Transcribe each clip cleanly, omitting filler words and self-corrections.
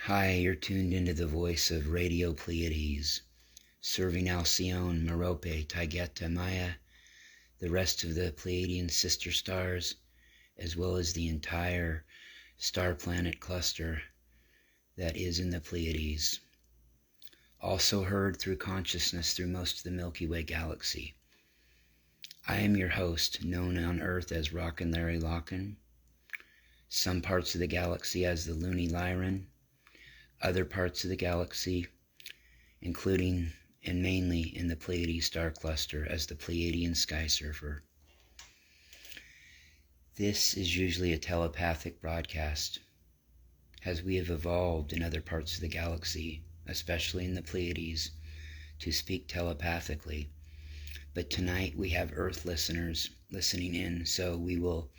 Hi, you're tuned into the voice of Radio Pleiades, serving Alcyone, Merope, Taygeta, Maya, the rest of the Pleiadian sister stars, as well as the entire star-planet cluster that is in the Pleiades. Also heard through consciousness through most of the Milky Way galaxy. I am your host, known on Earth as Rockin' Larry Lockin', some parts of the galaxy as the Loony Lyran, other parts of the galaxy, including and mainly in the Pleiades star cluster as the Pleiadian Sky Surfer. This is usually a telepathic broadcast, as we have evolved in other parts of the galaxy, especially in the Pleiades, to speak telepathically. But tonight we have Earth listeners listening in, so we will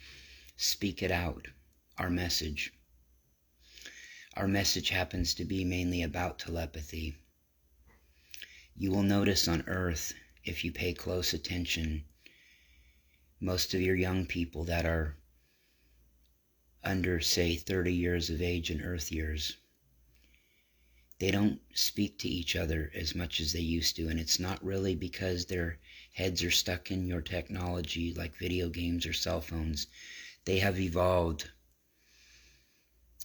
speak it out, our message. Our message happens to be mainly about telepathy. You will notice on Earth, if you pay close attention, most of your young people that are under, say, 30 years of age in Earth years, they don't speak to each other as much as they used to, and it's not really because their heads are stuck in your technology like video games or cell phones. They have evolved.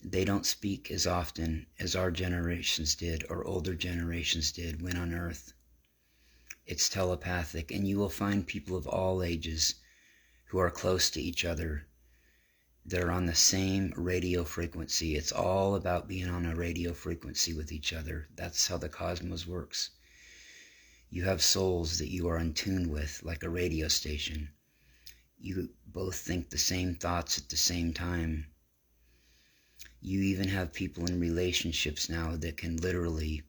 They don't speak as often as our generations did or older generations did when on Earth. It's telepathic, and you will find people of all ages who are close to each other. They're on the same radio frequency. It's all about being on a radio frequency with each other. That's how the cosmos works. You have souls that you are in tune with, like a radio station. You both think the same thoughts at the same time. You even have people in relationships now that can literally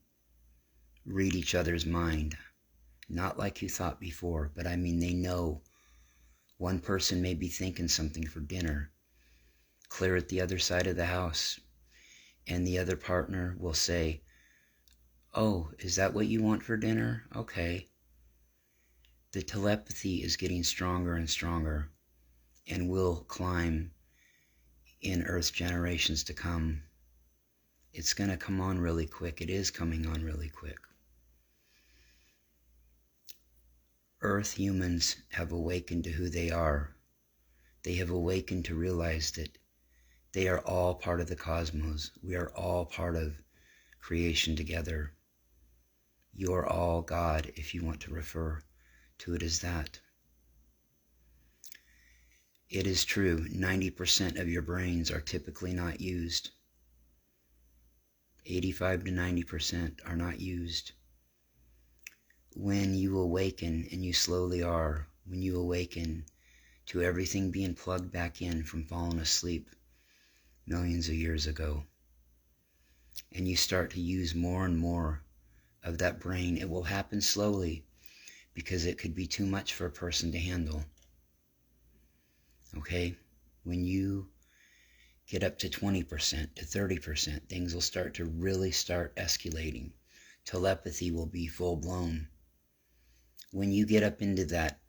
read each other's mind. Not like you thought before, but I mean they know. One person may be thinking something for dinner, clear at the other side of the house, and the other partner will say, "Oh, is that what you want for dinner? Okay." The telepathy is getting stronger and stronger and will climb in Earth generations to come. It's going to come on really quick. It is coming on really quick. Earth humans have awakened to who they are. They have awakened to realize that they are all part of the cosmos. We are all part of creation together. You are all God, if you want to refer to it as that. It is true, 90% of your brains are typically not used. 85 to 90% are not used. When you awaken, and you slowly are, when you awaken to everything being plugged back in from falling asleep millions of years ago, and you start to use more and more of that brain, it will happen slowly because it could be too much for a person to handle. Okay, when you get up to 20% to 30%, things will start to really start escalating. Telepathy will be full blown. When you get up into that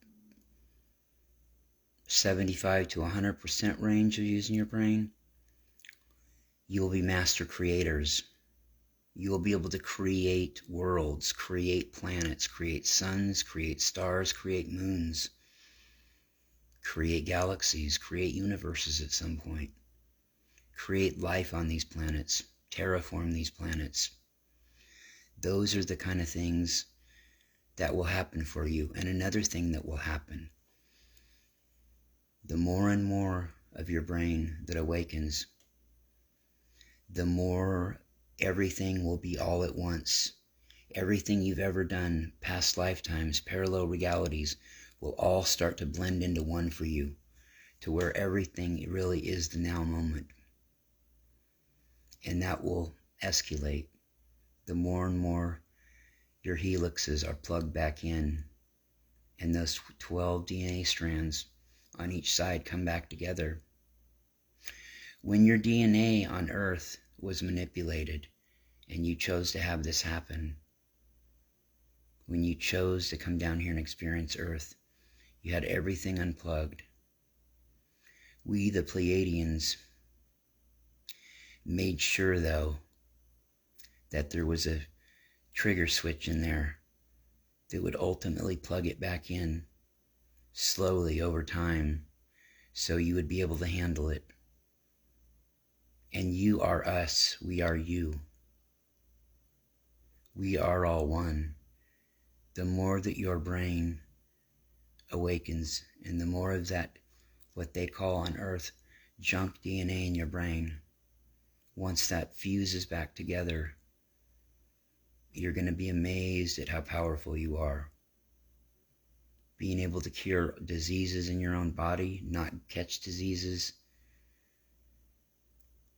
75 to 100% range of using your brain, you will be master creators. You will be able to create worlds, create planets, create suns, create stars, create moons, create galaxies, create universes at some point, create life on these planets, terraform these planets. Those are the kind of things that will happen for you. And another thing that will happen, the more and more of your brain that awakens, the more everything will be all at once. Everything you've ever done, past lifetimes, parallel realities, will all start to blend into one for you, to where everything really is the now moment. And that will escalate. The more and more your helixes are plugged back in, and those 12 DNA strands on each side come back together. When your DNA on Earth was manipulated, and you chose to have this happen, when you chose to come down here and experience Earth, you had everything unplugged. We, the Pleiadians, made sure, though, that there was a trigger switch in there that would ultimately plug it back in slowly over time so you would be able to handle it. And you are us, we are you. We are all one. The more that your brain awakens and the more of that, what they call on Earth, junk DNA in your brain, once that fuses back together, you're going to be amazed at how powerful you are. Being able to cure diseases in your own body, not catch diseases,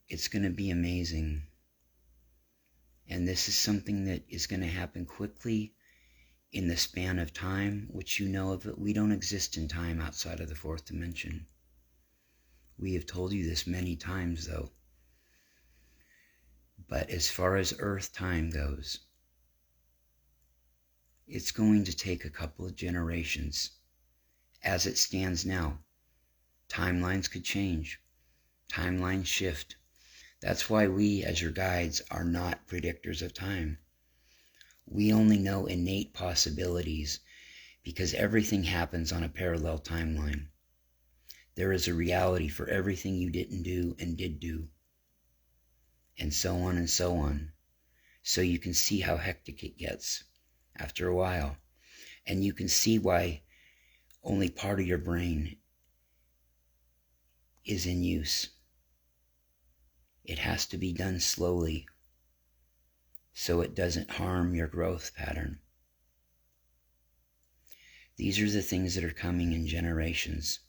it's going to be amazing. And this is something that is going to happen quickly in the span of time, which you know of. We don't exist in time outside of the fourth dimension. We have told you this many times, though. But as far as Earth time goes, it's going to take a couple of generations. As it stands now, timelines could change. Timelines shift. That's why we, as your guides, are not predictors of time. We only know innate possibilities because everything happens on a parallel timeline. There is a reality for everything you didn't do and did do, and so on and so on. So you can see how hectic it gets after a while. And you can see why only part of your brain is in use. It has to be done slowly so it doesn't harm your growth pattern. These are the things that are coming in generations.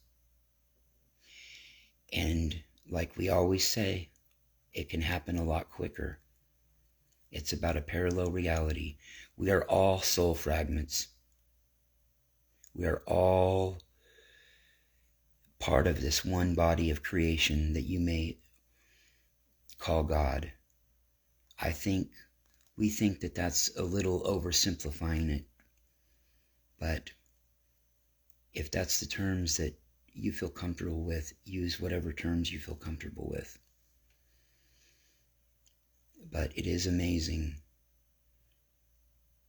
And like we always say, it can happen a lot quicker. It's about a parallel reality. We are all soul fragments. We are all part of this one body of creation that you may call God. We think that that's a little oversimplifying it. But if that's the terms that you feel comfortable with, use whatever terms you feel comfortable with. But it is amazing.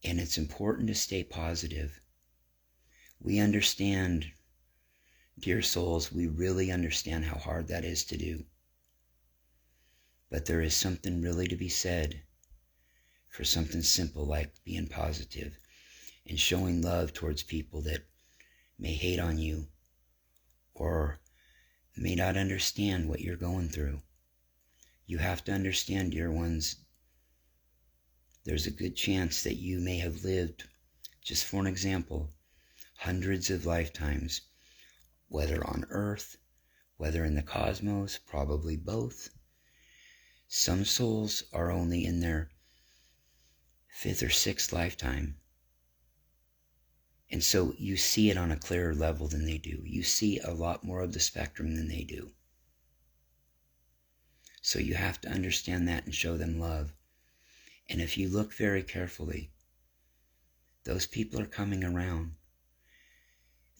And it's important to stay positive. We understand, dear souls, we really understand how hard that is to do. But there is something really to be said for something simple like being positive and showing love towards people that may hate on you or may not understand what you're going through. You have to understand, dear ones, there's a good chance that you may have lived, just for an example, hundreds of lifetimes, whether on Earth, whether in the cosmos, probably both. Some souls are only in their 5th or 6th lifetime. And so you see it on a clearer level than they do. You see a lot more of the spectrum than they do. So you have to understand that and show them love. And if you look very carefully, those people are coming around.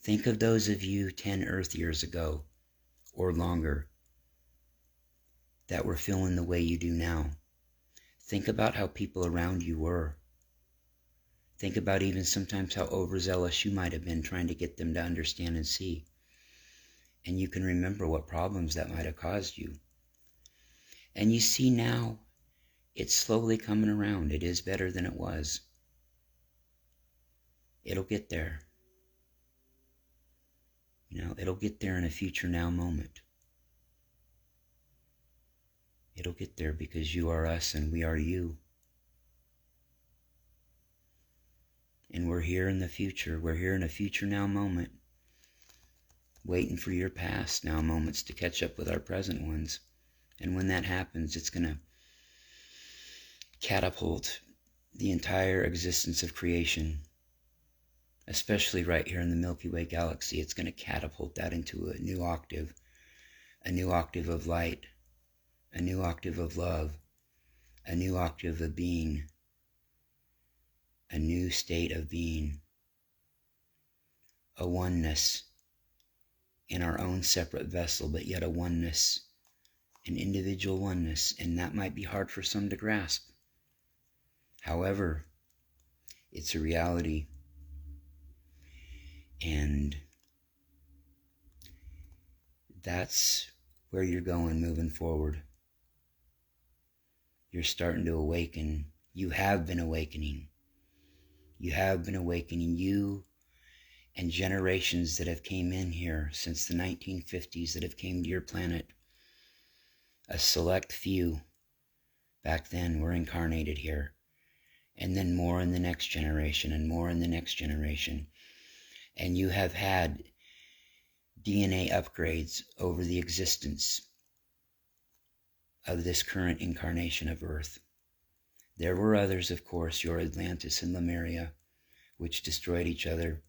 Think of those of you 10 Earth years ago or longer that were feeling the way you do now. Think about how people around you were. Think about even sometimes how overzealous you might have been trying to get them to understand and see. And you can remember what problems that might have caused you. And you see now, it's slowly coming around. It is better than it was. It'll get there. It'll get there in a future now moment. It'll get there because you are us and we are you. And we're here in the future. We're here in a future now moment, waiting for your past now moments to catch up with our present ones. And when that happens, it's going to catapult the entire existence of creation, especially right here in the Milky Way galaxy. It's going to catapult that into a new octave of light, a new octave of love, a new octave of being, a new state of being, a oneness in our own separate vessel, but yet a oneness, an individual oneness. And that might be hard for some to grasp, However, it's a reality. And that's where you're going moving forward. You're starting to awaken. You have been awakening. You have been awakening. You and generations that have came in here since the 1950s that have came to your planet. A select few back then were incarnated here. And then more in the next generation and more in the next generation. And you have had DNA upgrades over the existence of this current incarnation of Earth. There were others, of course, your Atlantis and Lemuria, which destroyed each other.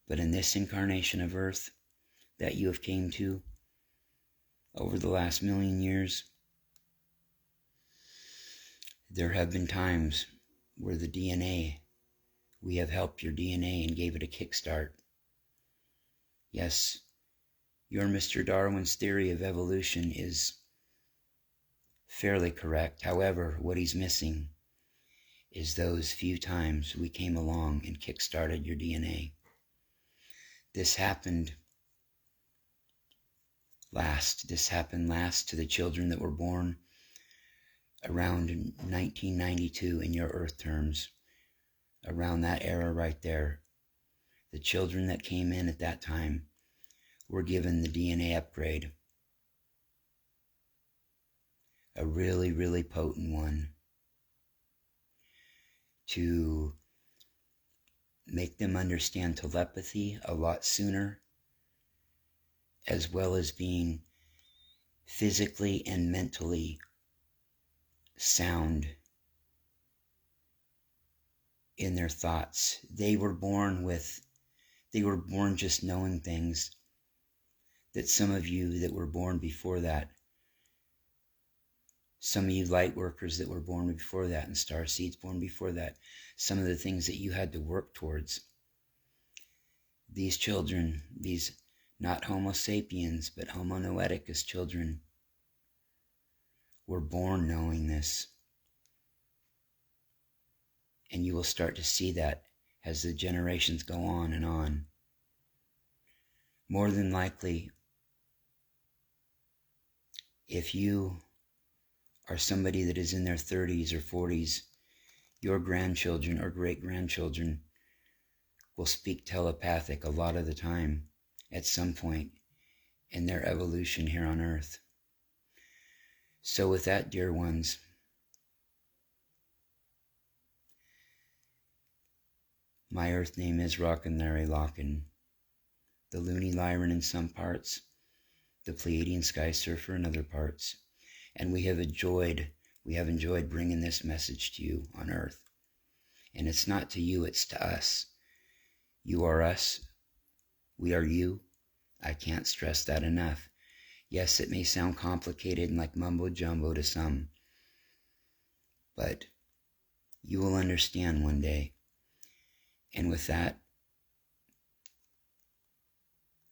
But in this incarnation of Earth that you have came to over the last million years, there have been times where the DNA, we have helped your DNA and gave it a kickstart. Yes, your Mr. Darwin's theory of evolution is fairly correct. However, what he's missing is those few times we came along and kickstarted your DNA. This happened last. This happened last to the children that were born around 1992 in your Earth terms. Around that era right there. The children that came in at that time were given the DNA upgrade. A really, really potent one to make them understand telepathy a lot sooner, as well as being physically and mentally sound in their thoughts. They were born just knowing things that some of you that were born before that, some of you light workers that were born before that and star seeds born before that, some of the things that you had to work towards. These children, these not Homo sapiens, but Homo noeticus children, were born knowing this. And you will start to see that as the generations go on and on. More than likely, if you are somebody that is in their 30s or 40s, your grandchildren or great-grandchildren will speak telepathic a lot of the time at some point in their evolution here on Earth. So with that, dear ones, my Earth name is Rockin' Larry Lockin', the Looney Lyran in some parts, the Pleiadian Sky Surfer in other parts, and we have enjoyed bringing this message to you on Earth. And it's not to you, it's to us. You are us, we are you. I can't stress that enough. Yes, it may sound complicated and like mumbo jumbo to some, but you will understand one day. And with that,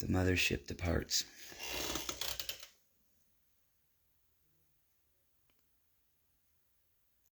the mothership departs.